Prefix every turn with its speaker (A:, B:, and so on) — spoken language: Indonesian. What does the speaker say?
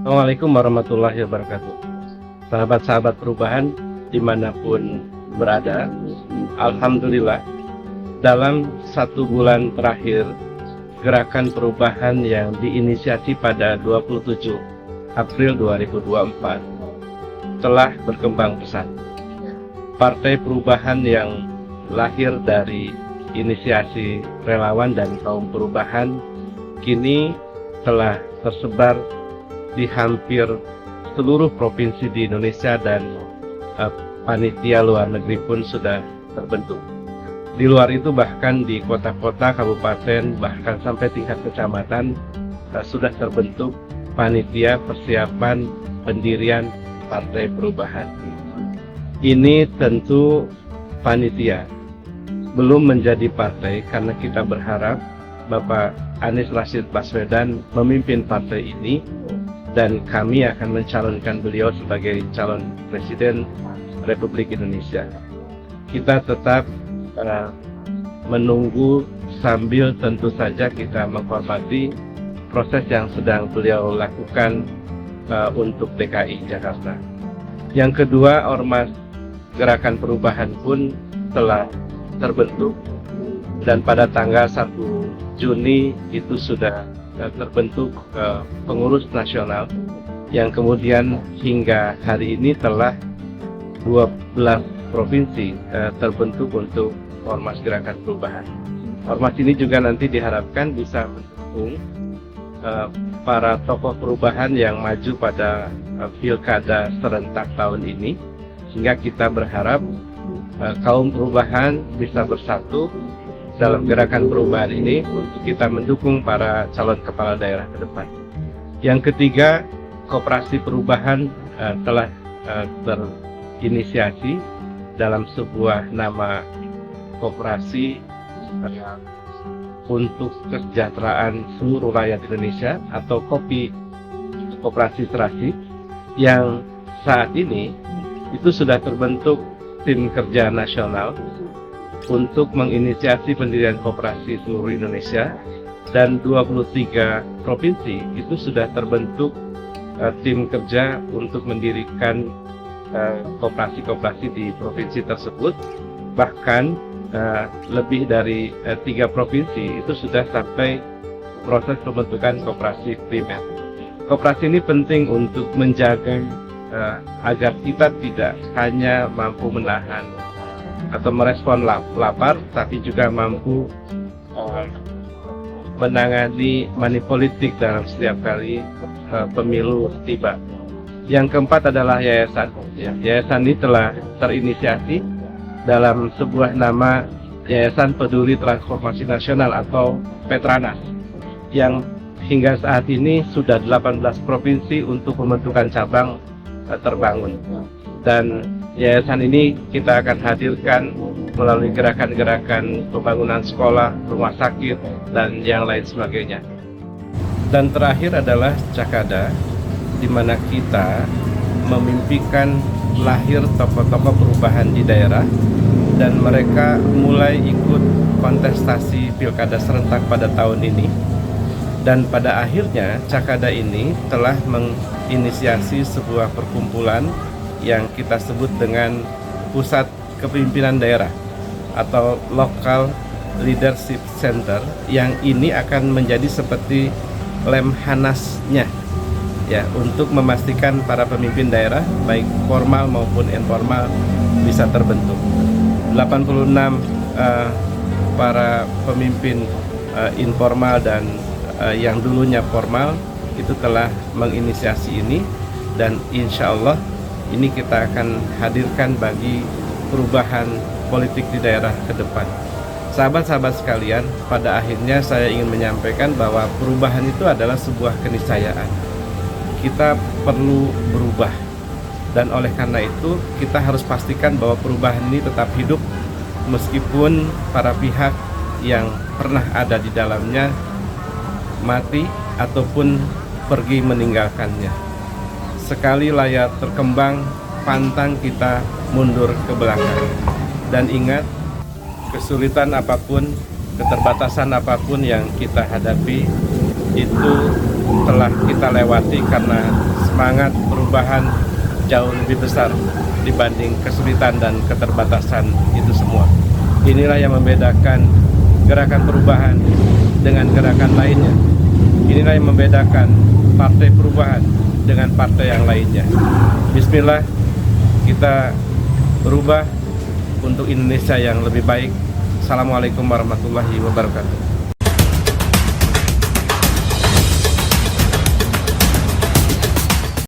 A: Assalamualaikum warahmatullahi wabarakatuh. Sahabat-sahabat perubahan dimanapun berada, Alhamdulillah dalam 1 bulan terakhir gerakan perubahan yang diinisiasi pada 27 April 2024 telah berkembang pesat. Partai perubahan yang lahir dari inisiasi relawan dan kaum perubahan kini telah tersebar di hampir seluruh provinsi di Indonesia, dan panitia luar negeri pun sudah terbentuk. Di luar itu bahkan di kota-kota, kabupaten, bahkan sampai tingkat kecamatan sudah terbentuk panitia persiapan pendirian Partai Perubahan. Ini tentu panitia, belum menjadi partai, karena kita berharap Bapak Anies Rashid Baswedan memimpin partai ini, dan kami akan mencalonkan beliau sebagai calon Presiden Republik Indonesia. Kita tetap menunggu sambil tentu saja kita menghormati proses yang sedang beliau lakukan untuk DKI Jakarta. Yang kedua, Ormas Gerakan Perubahan pun telah terbentuk, dan pada tanggal 1 Juni itu sudah terbentuk pengurus nasional, yang kemudian hingga hari ini telah 12 provinsi terbentuk untuk Ormas Gerakan Perubahan. Ormas ini juga nanti diharapkan bisa mendukung para tokoh perubahan yang maju pada pilkada serentak tahun ini, sehingga kita berharap kaum perubahan bisa bersatu dalam gerakan perubahan ini untuk kita mendukung para calon kepala daerah ke depan. Yang ketiga, Koperasi Perubahan telah terinisiasi dalam sebuah nama koperasi untuk kesejahteraan seluruh rakyat Indonesia, atau Koperasi Serasi, yang saat ini itu sudah terbentuk tim kerja nasional untuk menginisiasi pendirian koperasi seluruh Indonesia, dan 23 provinsi itu sudah terbentuk tim kerja untuk mendirikan koperasi-koperasi di provinsi tersebut. Bahkan lebih dari 3 provinsi itu sudah sampai proses pembentukan koperasi primer. Koperasi ini penting untuk menjaga agar kita tidak hanya mampu menahan atau merespon lapar, tapi juga mampu menangani money politik dalam setiap kali pemilu tiba. Yang keempat adalah yayasan. Yayasan ini telah terinisiasi dalam sebuah nama Yayasan Peduli Transformasi Nasional atau Petranas, yang hingga saat ini sudah 18 provinsi untuk pembentukan cabang terbangun. Dan yayasan ini kita akan hadirkan melalui gerakan-gerakan pembangunan sekolah, rumah sakit, dan yang lain sebagainya. Dan terakhir adalah Cakada, di mana kita memimpikan lahir tokoh-tokoh perubahan di daerah, dan mereka mulai ikut kontestasi pilkada serentak pada tahun ini. Dan pada akhirnya Cakada ini telah menginisiasi sebuah perkumpulan yang kita sebut dengan Pusat Kepemimpinan Daerah atau Local Leadership Center, yang ini akan menjadi seperti lemhanasnya ya, untuk memastikan para pemimpin daerah baik formal maupun informal bisa terbentuk. 86 para pemimpin informal dan yang dulunya formal itu telah menginisiasi ini, dan insya Allah ini kita akan hadirkan bagi perubahan politik di daerah ke depan. Sahabat-sahabat sekalian, pada akhirnya saya ingin menyampaikan bahwa perubahan itu adalah sebuah keniscayaan. Kita perlu berubah, dan oleh karena itu kita harus pastikan bahwa perubahan ini tetap hidup meskipun para pihak yang pernah ada di dalamnya mati ataupun pergi meninggalkannya. Sekali layar terkembang, pantang kita mundur ke belakang. Dan ingat, kesulitan apapun, keterbatasan apapun yang kita hadapi, itu telah kita lewati karena semangat perubahan jauh lebih besar dibanding kesulitan dan keterbatasan itu semua. Inilah yang membedakan gerakan perubahan dengan gerakan lainnya. Inilah yang membedakan partai perubahan dengan partai yang lainnya. Bismillah, kita berubah untuk Indonesia yang lebih baik. Assalamualaikum warahmatullahi wabarakatuh.